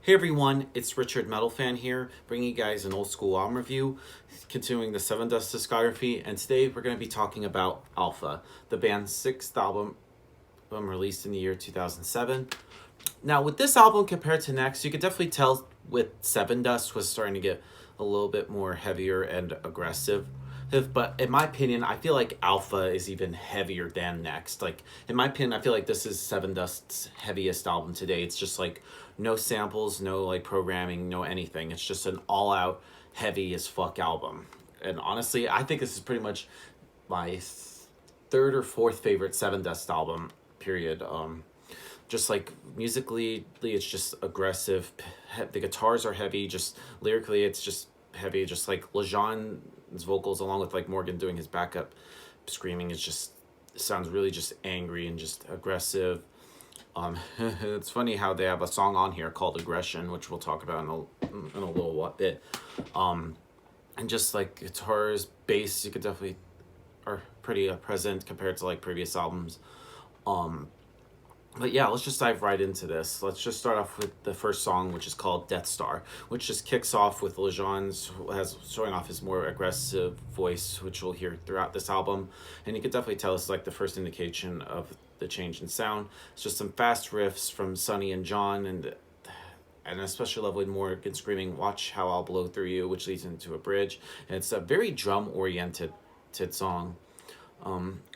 Hey everyone, it's Richard Metal Fan here, bringing you guys an old school album review, continuing the Sevendust discography, and today we're going to be talking about Alpha, the band's sixth album released in the year 2007. Now, with this album compared to next, you could definitely tell with Sevendust was starting to get a little bit more heavier and aggressive. But in my opinion, I feel like Alpha is even heavier than Next. Like, in my opinion, I feel like this is Sevendust's heaviest album today. It's just like no samples, no like programming, no anything. It's just an all out heavy as fuck album. And honestly, I think this is pretty much my third or fourth favorite Sevendust album, period. Just like musically, it's just aggressive. The guitars are heavy. Just lyrically, it's just heavy. Just like Lejean's vocals, along with like Morgan doing his backup screaming, is just sounds really just angry and just aggressive. It's funny how they have a song on here called "Aggression," which we'll talk about in a little bit. And just like guitars, bass, you could definitely are pretty present compared to like previous albums. Um, but yeah, let's just dive right into this. Let's just start off with the first song, which is called Death Star, which just kicks off with Lejean's has showing off his more aggressive voice, which we'll hear throughout this album. And you can definitely tell it's like the first indication of the change in sound. It's just some fast riffs from Sonny and John, and especially love when Morgan screaming, "Watch how I'll blow through you," which leads into a bridge. And it's a very drum oriented song.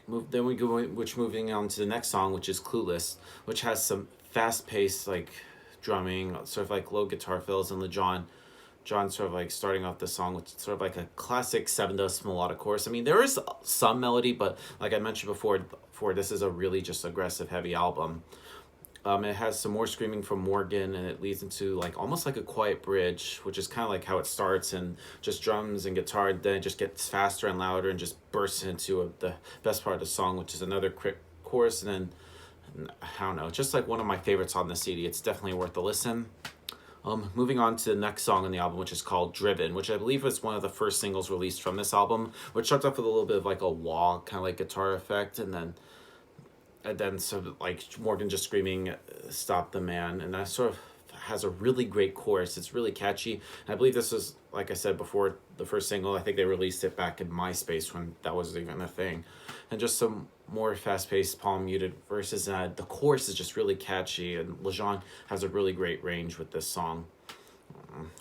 Then we go, which moving on to the next song, which is Clueless, which has some fast paced like drumming, sort of like low guitar fills, and John sort of like starting off the song with sort of like a classic Sevendust melodic chorus. I mean, there is some melody, but like I mentioned before, this is a really just aggressive, heavy album. It has some more screaming from Morgan, and it leads into like almost like a quiet bridge, which is kind of like how it starts, and just drums and guitar. Then it just gets faster and louder, and just bursts into the best part of the song, which is another quick chorus. And then I don't know, just like one of my favorites on the CD. It's definitely worth a listen. Moving on to the next song on the album, which is called Driven, which I believe was one of the first singles released from this album, which starts off with a little bit of like a wah kind of like guitar effect, and then so like Morgan just screaming, "Stop the man," and that sort of has a really great chorus. It's really catchy, and I believe this was, like I said before, the first single. I think they released it back in MySpace when that was even a thing, and just some more fast-paced, palm muted verses. And the chorus is just really catchy, and Lejean has a really great range with this song.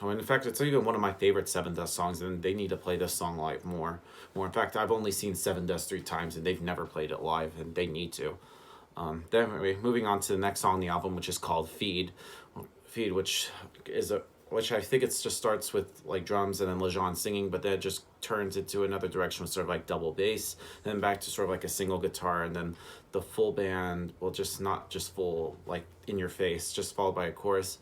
Oh, and in fact, it's even one of my favorite Sevendust songs, and they need to play this song live more. In fact, I've only seen Sevendust 3 times, and they've never played it live, and they need to. Then moving on to the next song on the album, which is called Feed, which I think it's just starts with like drums and then Lejean singing, but then it just turns into another direction with sort of like double bass, then back to sort of like a single guitar, and then the full band, well, just not just full like in your face, just followed by a chorus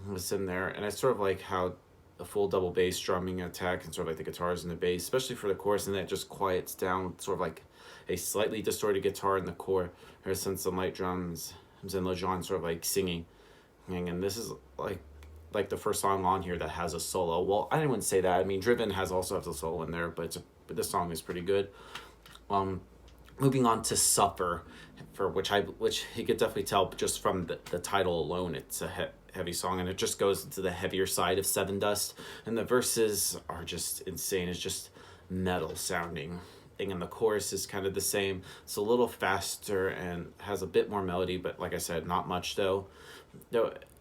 was in there. And I sort of like how the full double bass drumming attack and sort of like the guitars and the bass, especially for the chorus, and then it just quiets down, sort of like a slightly distorted guitar in the core, or since some light drums, and Lejean sort of like singing. And this is like the first song on here that has a solo. Well, I didn't even say that. I mean, Driven has a solo in there, but this song is pretty good. Um, Moving on to Suffer, for which you could definitely tell just from the title alone, it's a heavy song, and it just goes into the heavier side of Sevendust, and the verses are just insane. It's just metal sounding thing, and the chorus is kind of the same. It's a little faster and has a bit more melody, but like I said, not much though.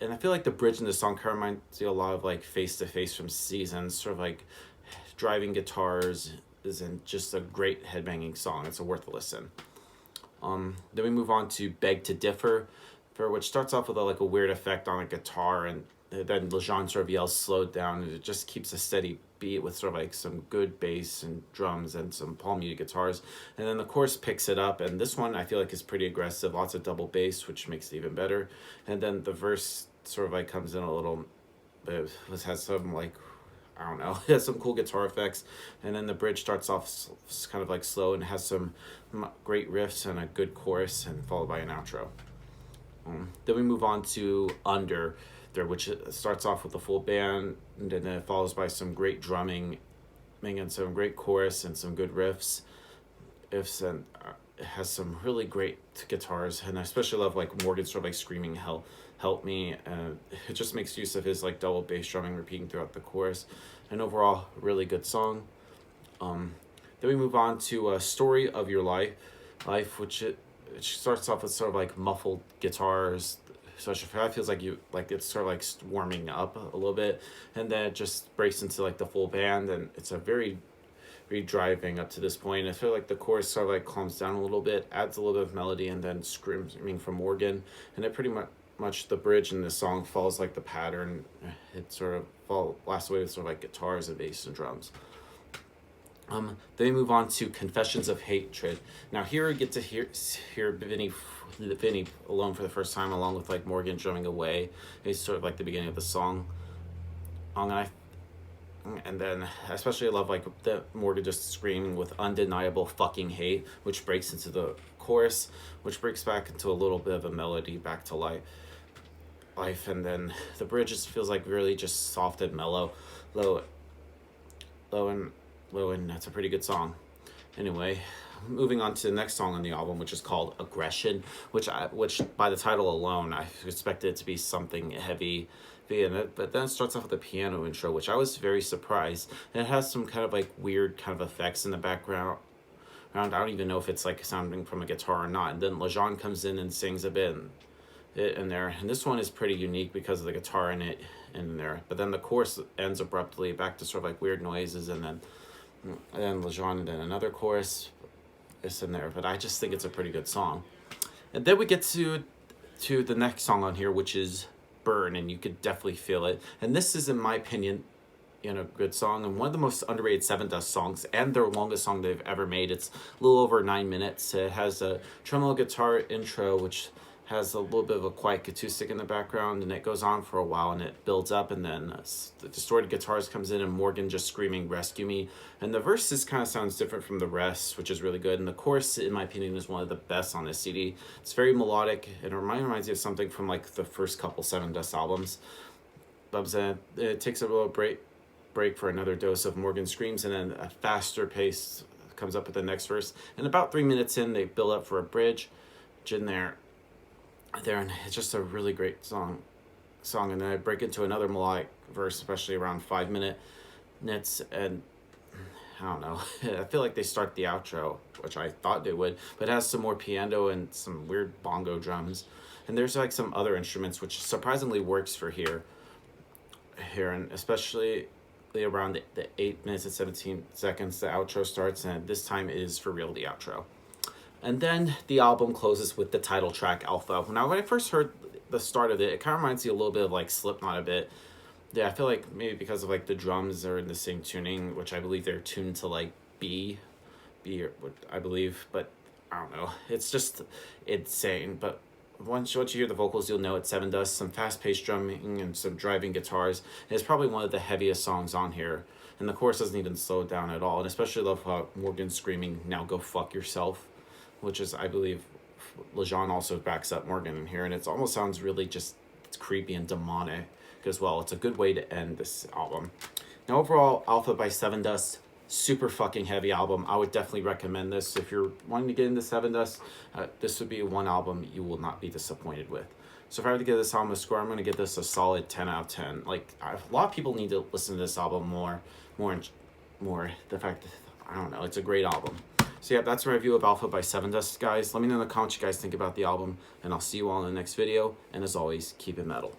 And I feel like the bridge in the song kind of reminds you a lot of like Face to Face from Seasons, sort of like driving guitars, isn't just a great headbanging song. It's a worth a listen. Then we move on to Beg to Differ, for which starts off with like a weird effect on a guitar, and then Lejean sort of yells "Slow down," and it just keeps a steady beat with sort of like some good bass and drums and some palm muted guitars, and then the chorus picks it up, and this one I feel like is pretty aggressive, lots of double bass, which makes it even better, and then the verse sort of like comes in a little bit, has some like, I don't know, it has some cool guitar effects, and then the bridge starts off kind of like slow and has some great riffs and a good chorus, and followed by an outro. Then we move on to Under, which starts off with a full band, and then it follows by some great drumming, and some great chorus and some good riffs. It has some really great guitars, and I especially love like Morgan sort of like screaming hell Help Me. It just makes use of his like double bass drumming repeating throughout the chorus. And overall, really good song. Then we move on to Story of Your Life, it starts off with sort of like muffled guitars. So it feels like it's sort of like warming up a little bit, and then it just breaks into like the full band, and it's a very driving up to this point. I feel like the chorus sort of like calms down a little bit, adds a little bit of melody, and then screaming from Morgan, and it pretty much the bridge in this song follows like the pattern. It sort of lasts away with sort of like guitars and bass and drums. Then we move on to Confessions of Hatred. Now here we get to hear Vinny alone for the first time, along with like Morgan drumming away. It's sort of like the beginning of the song. And then especially I love like the Morgan just screaming with undeniable fucking hate, which breaks into the chorus, which breaks back into a little bit of a melody back to life, and then the bridge just feels like really just soft and mellow, low and that's a pretty good song. Anyway, moving on to the next song on the album, which is called Aggression, which by the title alone I expected it to be something heavy in it, but then it starts off with a piano intro, which I was very surprised, and it has some kind of like weird kind of effects in the background. I don't even know if it's like sounding from a guitar or not, and then Lejean comes in and sings a bit in there, and this one is pretty unique because of the guitar in there, but then the chorus ends abruptly back to sort of like weird noises, and then Lejean, and then another chorus is in there, but I just think it's a pretty good song. And then we get to the next song on here, which is Burn, and you could definitely feel it. And this is, in my opinion, a good song, and one of the most underrated Sevendust songs, and their longest song they've ever made. It's a little over 9 minutes. It has a tremolo guitar intro, which has a little bit of a quiet acoustic in the background, and it goes on for a while, and it builds up, and then the distorted guitars comes in, and Morgan just screaming "Rescue Me," and the verses kind of sounds different from the rest, which is really good, and the chorus, in my opinion, is one of the best on this CD. It's very melodic, and it reminds you of something from like the first couple Sevendust albums. But it takes a little break for another dose of Morgan screams, and then a faster pace comes up with the next verse, and about 3 minutes in, they build up for a bridge in there, and it's just a really great song, and then I break into another melodic verse, especially around 5 minutes, and I don't know, I feel like they start the outro, which I thought they would, but it has some more piano and some weird bongo drums, and there's like some other instruments, which surprisingly works for here, and especially around the 8 minutes and 17 seconds the outro starts, and this time it is for real the outro. And then the album closes with the title track, Alpha. Now, when I first heard the start of it, it kind of reminds me a little bit of like Slipknot a bit. Yeah, I feel like maybe because of like the drums are in the same tuning, which I believe they're tuned to like B, I believe, but I don't know. It's just insane. But once you hear the vocals, you'll know it's Sevendust, some fast-paced drumming and some driving guitars. And it's probably one of the heaviest songs on here. And the chorus doesn't even slow it down at all. And especially love how Morgan's screaming, "Now go fuck yourself," which is, I believe, Lejean also backs up Morgan in here, and it almost sounds really just, it's creepy and demonic as well. It's a good way to end this album. Now, overall, Alpha by Sevendust, super fucking heavy album. I would definitely recommend this. If you're wanting to get into Sevendust, this would be one album you will not be disappointed with. So if I were to give this album a score, I'm going to give this a solid 10 out of 10. Like, a lot of people need to listen to this album more. The fact that, I don't know, it's a great album. So yeah, that's a review of Alpha by Sevendust, guys. Let me know in the comments what you guys think about the album, and I'll see you all in the next video. And as always, keep it metal.